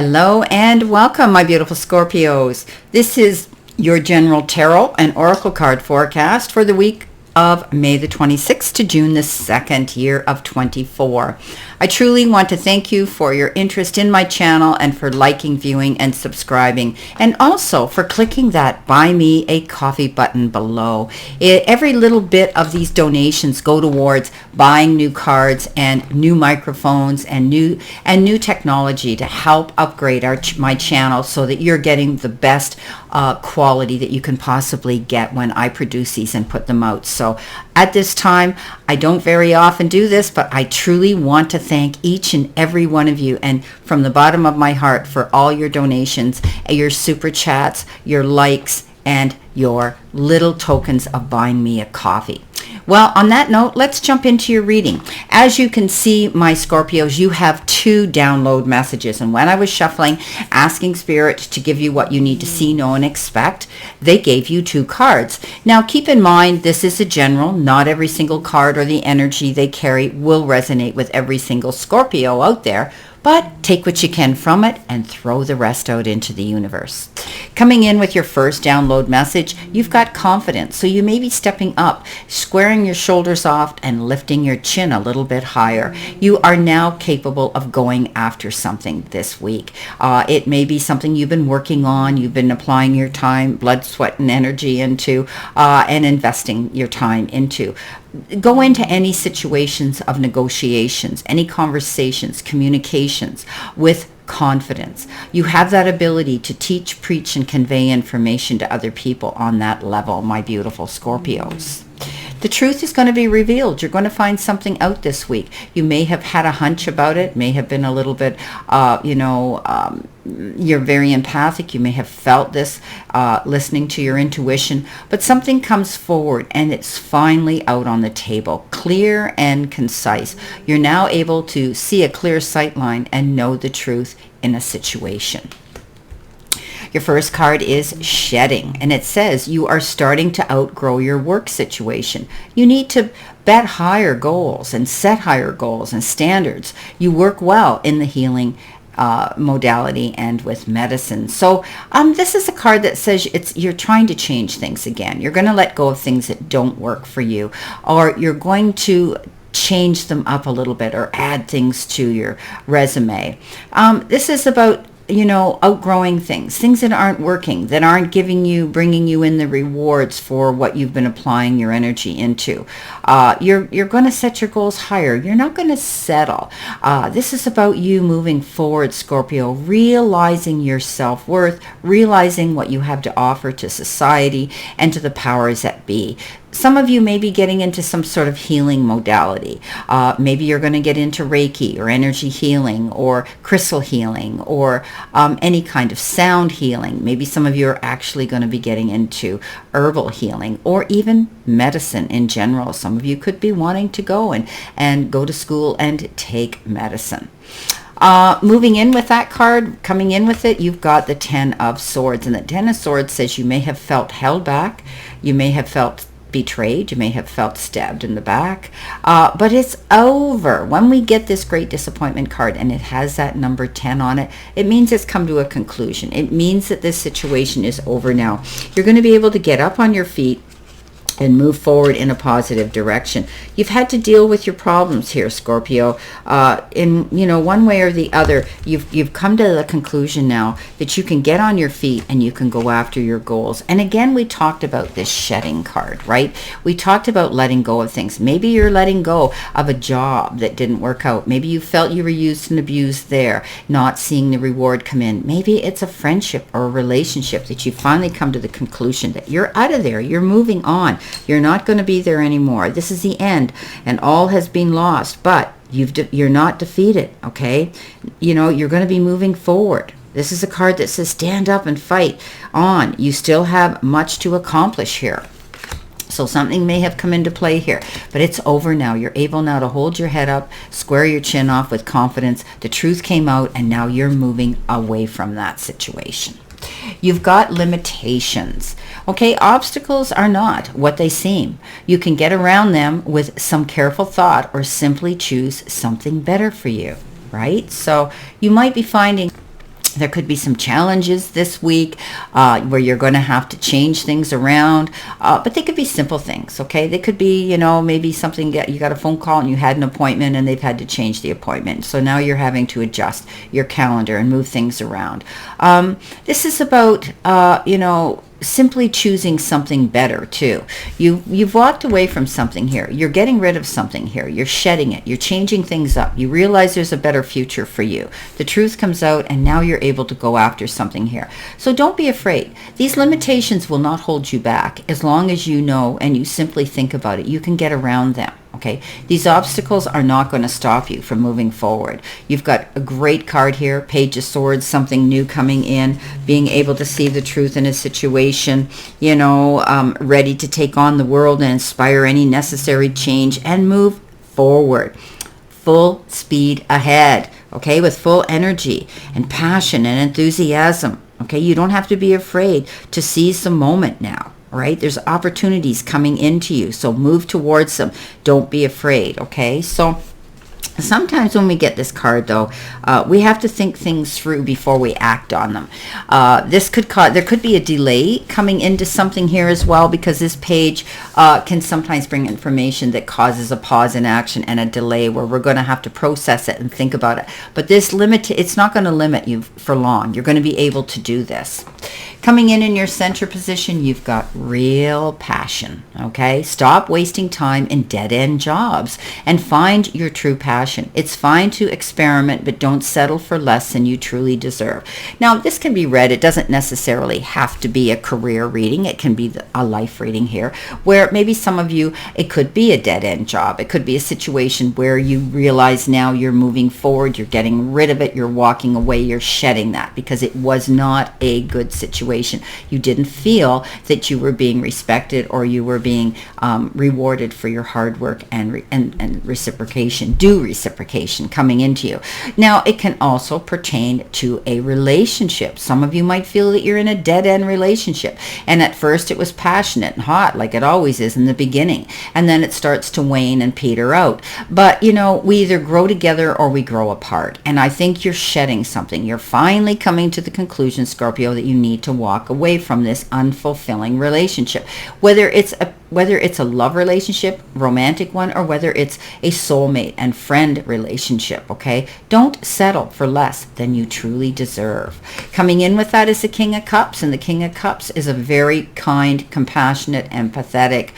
Hello and welcome, my beautiful Scorpios. This is your general tarot and oracle card forecast for the week of May the 26th to June the 2nd, year of 24. I truly want to thank you for your interest in my channel and for liking, viewing, and subscribing, and also for clicking that Buy Me a Coffee button below. Every little bit of these donations go towards buying new cards and new microphones and new technology to help upgrade my channel so that you're getting the best quality that you can possibly get when I produce these and put them out. So at this time, I don't very often do this, but I truly want to thank each and every one of you, and from the bottom of my heart, for all your donations, your super chats, your likes, and your little tokens of buying me a coffee. Well, on that note, let's jump into your reading. As you can see, my Scorpios, you have 2 download messages. And when I was shuffling, asking Spirit to give you what you need to see, know, and expect, they gave you 2 cards. Now, keep in mind, this is a general. Not every single card or the energy they carry will resonate with every single Scorpio out there. But take what you can from it and throw the rest out into the universe. Coming in with your first download message, you've got confidence. So you may be stepping up, squaring your shoulders off, and lifting your chin a little bit higher. You are now capable of going after something this week. It may be something you've been working on, you've been applying your time, blood, sweat, and energy into, and investing your time into. Go into any situations of negotiations, any conversations, communications with confidence. You have that ability to teach, preach, and convey information to other people on that level, my beautiful Scorpios. The truth is going to be revealed. You're going to find something out this week. You may have had a hunch about it, may have been a little bit, you're very empathic. You may have felt this listening to your intuition, but something comes forward and it's finally out on the table, clear and concise. You're now able to see a clear sight line and know the truth in a situation. Your first card is shedding, and it says you are starting to outgrow your work situation. You need to bet higher goals and set higher goals and standards. You work well in the healing modality and with medicine. So this is a card that says you're trying to change things again. You're going to let go of things that don't work for you, or you're going to change them up a little bit or add things to your resume. This is about outgrowing things that aren't working, that aren't bringing you in the rewards for what you've been applying your energy into. You're going to set your goals higher. You're not going to settle. This is about you moving forward, Scorpio, realizing your self-worth, realizing what you have to offer to society and to the powers that be. Some of you may be getting into some sort of healing modality. Maybe you're going to get into Reiki or energy healing or crystal healing or any kind of sound healing. Maybe some of you are actually going to be getting into herbal healing or even medicine in general. Some of you could be wanting to go and go to school and take medicine. Moving in with that card, coming in with it, you've got the 10 of Swords. And the 10 of Swords says you may have felt held back. You may have felt betrayed. You may have felt stabbed in the back, but it's over. When we get this great disappointment card and it has that number 10 on it, it means it's come to a conclusion. It means that this situation is over now. You're going to be able to get up on your feet and move forward in a positive direction. You've had to deal with your problems here, Scorpio. In one way or the other, you've come to the conclusion now that you can get on your feet and you can go after your goals. And again, we talked about this shedding card, right? We talked about letting go of things. Maybe you're letting go of a job that didn't work out. Maybe you felt you were used and abused there, not seeing the reward come in. Maybe it's a friendship or a relationship that you finally come to the conclusion that you're out of there. You're moving on. You're not going to be there anymore. This is the end, and all has been lost, but you're not defeated, okay? You're going to be moving forward. This is a card that says stand up and fight on. You still have much to accomplish here. So something may have come into play here, but it's over now. You're able now to hold your head up, square your chin off with confidence. The truth came out, and now you're moving away from that situation. You've got limitations. Okay, obstacles are not what they seem. You can get around them with some careful thought or simply choose something better for you, right? So you might be finding There could be some challenges this week where you're going to have to change things around, but they could be simple things, okay? They could be, maybe something that you got a phone call and you had an appointment and they've had to change the appointment. So now you're having to adjust your calendar and move things around. This is about, simply choosing something better too. You've walked away from something here. You're getting rid of something here. You're shedding it. You're changing things up. You realize there's a better future for you. The truth comes out and now you're able to go after something here. So don't be afraid. These limitations will not hold you back as long as you know and you simply think about it. You can get around them. Okay, these obstacles are not going to stop you from moving forward. You've got a great card here, Page of Swords, something new coming in, being able to see the truth in a situation, ready to take on the world and inspire any necessary change and move forward. Full speed ahead, okay, with full energy and passion and enthusiasm. Okay, you don't have to be afraid to seize the moment now. Right? There's opportunities coming into you. So move towards them. Don't be afraid. Okay. So sometimes when we get this card, though, we have to think things through before we act on them. There could be a delay coming into something here as well, because this page can sometimes bring information that causes a pause in action and a delay where we're going to have to process it and think about it. But it's not going to limit you for long. You're going to be able to do this. Coming in your center position, you've got real passion, okay? Stop wasting time in dead-end jobs and find your true passion. It's fine to experiment, but don't settle for less than you truly deserve. Now, this can be read. It doesn't necessarily have to be a career reading. It can be a life reading here, where maybe some of you, it could be a dead-end job. It could be a situation where you realize now you're moving forward, you're getting rid of it, you're walking away, you're shedding that because it was not a good situation. You didn't feel that you were being respected or you were being rewarded for your hard work and reciprocation, due reciprocation coming into you. Now, it can also pertain to a relationship. Some of you might feel that you're in a dead-end relationship, and at first it was passionate and hot, like it always is in the beginning, and then it starts to wane and peter out. But, we either grow together or we grow apart, and I think you're shedding something. You're finally coming to the conclusion, Scorpio, that you need to walk away from this unfulfilling relationship, whether it's a love relationship, romantic one, or whether it's a soulmate and friend relationship. Okay, don't settle for less than you truly deserve. Coming in with that is the King of Cups, and the King of Cups is a very kind, compassionate, empathetic,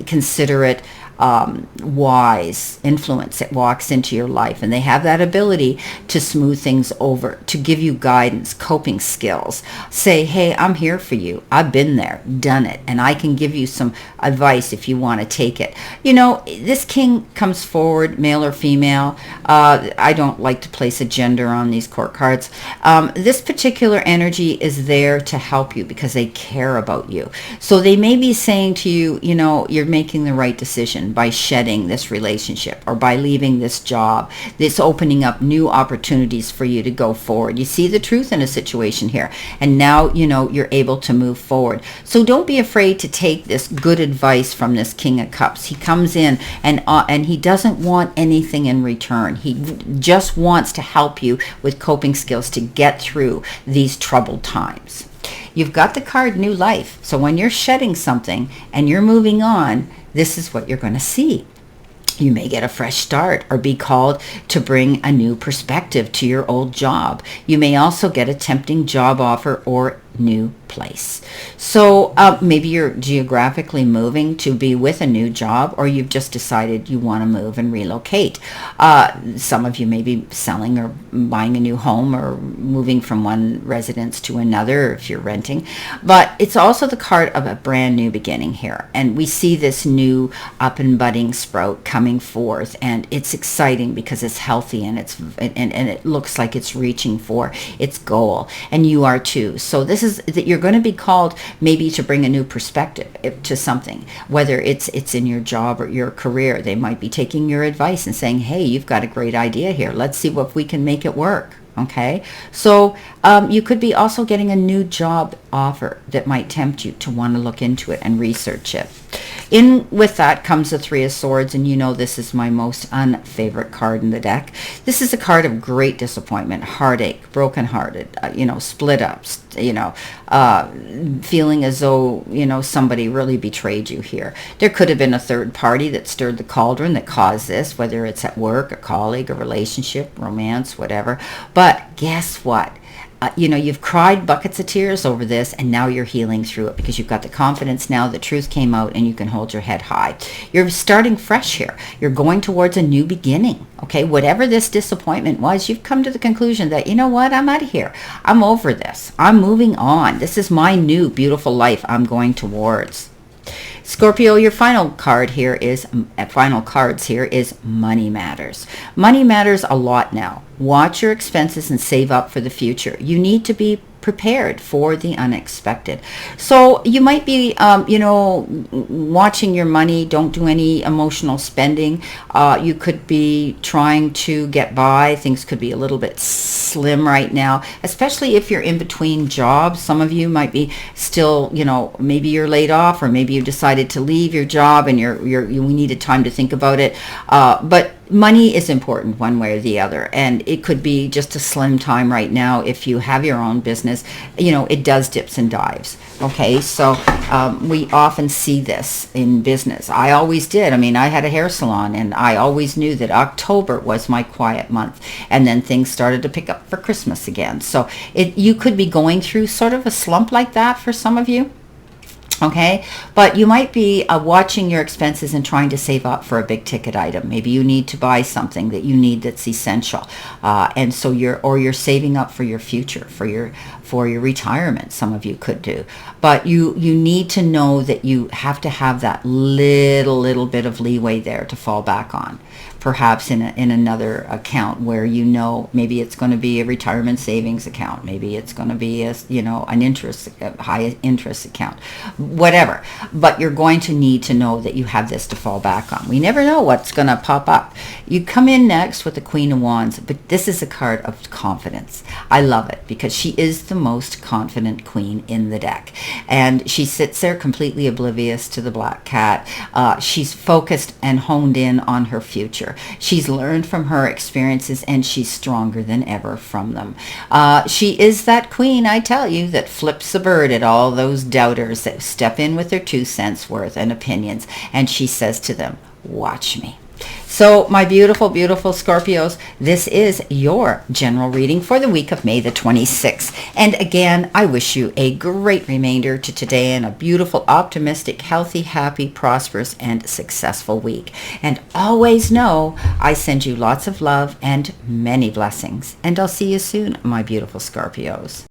considerate, wise influence that walks into your life, and they have that ability to smooth things over, to give you guidance, coping skills, say, hey, I'm here for you, I've been there, done it, and I can give you some advice if you want to take it. This king comes forward, male or female. I don't like to place a gender on these court cards. This particular energy is there to help you because they care about you. So they may be saying to you, you're making the right decision by shedding this relationship or by leaving this job. This opening up new opportunities for you to go forward. You see the truth in a situation here, and now you're able to move forward. So don't be afraid to take this good advice from this King of Cups. He comes in and he doesn't want anything in return. He just wants to help you with coping skills to get through these troubled times. You've got the card New Life. So when you're shedding something and you're moving on, this is what you're going to see. You may get a fresh start or be called to bring a new perspective to your old job. You may also get a tempting job offer or new place. So maybe you're geographically moving to be with a new job, or you've just decided you want to move and relocate. Some of you may be selling or buying a new home or moving from one residence to another if you're renting. But it's also the card of a brand new beginning here. And we see this new up and budding sprout coming forth, and it's exciting because it's healthy and it looks like it's reaching for its goal, and you are too. So this is that you're going to be called maybe to bring a new perspective to something, whether it's in your job or your career. They might be taking your advice and saying, hey, you've got a great idea here. Let's see if we can make it work. Okay, so you could be also getting a new job offer that might tempt you to want to look into it and research it. In with that comes the Three of Swords, and you know this is my most unfavorite card in the deck. This is a card of great disappointment, heartache, brokenhearted, split ups, feeling as though, somebody really betrayed you here. There could have been a third party that stirred the cauldron that caused this, whether it's at work, a colleague, a relationship, romance, whatever. But guess what? You've cried buckets of tears over this, and now you're healing through it because you've got the confidence now. The truth came out, and you can hold your head high. You're starting fresh here. You're going towards a new beginning. Okay, whatever this disappointment was, you've come to the conclusion that, you know what, I'm out of here. I'm over this. I'm moving on. This is my new beautiful life I'm going towards. Scorpio, your final cards here is money matters. Money matters a lot now. Watch your expenses and save up for the future. You need to be prepared for the unexpected. So you might be, watching your money. Don't do any emotional spending. You could be trying to get by. Things could be a little bit slim right now, especially if you're in between jobs. Some of you might be still, maybe you're laid off, or maybe you decided to leave your job and we needed time to think about it. But money is important one way or the other, and it could be just a slim time right now. If you have your own business, it does dips and dives. Okay, so we often see this in business. I always did. I had a hair salon, and I always knew that October was my quiet month, and then things started to pick up for Christmas again. So you could be going through sort of a slump like that for some of you. Okay, but you might be watching your expenses and trying to save up for a big ticket item. Maybe you need to buy something that you need that's essential, and so you're saving up for your future, for your retirement. Some of you could do, but you need to know that you have to have that little bit of leeway there to fall back on. Perhaps in another account where maybe it's going to be a retirement savings account, maybe it's going to be a high interest account, whatever. But you're going to need to know that you have this to fall back on. We never know what's going to pop up. You come in next with the Queen of Wands, but this is a card of confidence. I love it because she is the most confident queen in the deck, and she sits there completely oblivious to the black cat. She's focused and honed in on her future. She's learned from her experiences, and she's stronger than ever from them. She is that queen, I tell you, that flips the bird at all those doubters that step in with their 2 cents worth and opinions, and she says to them, watch me. So my beautiful, beautiful Scorpios, this is your general reading for the week of May the 26th. And again, I wish you a great remainder to today and a beautiful, optimistic, healthy, happy, prosperous, and successful week. And always know I send you lots of love and many blessings. And I'll see you soon, my beautiful Scorpios.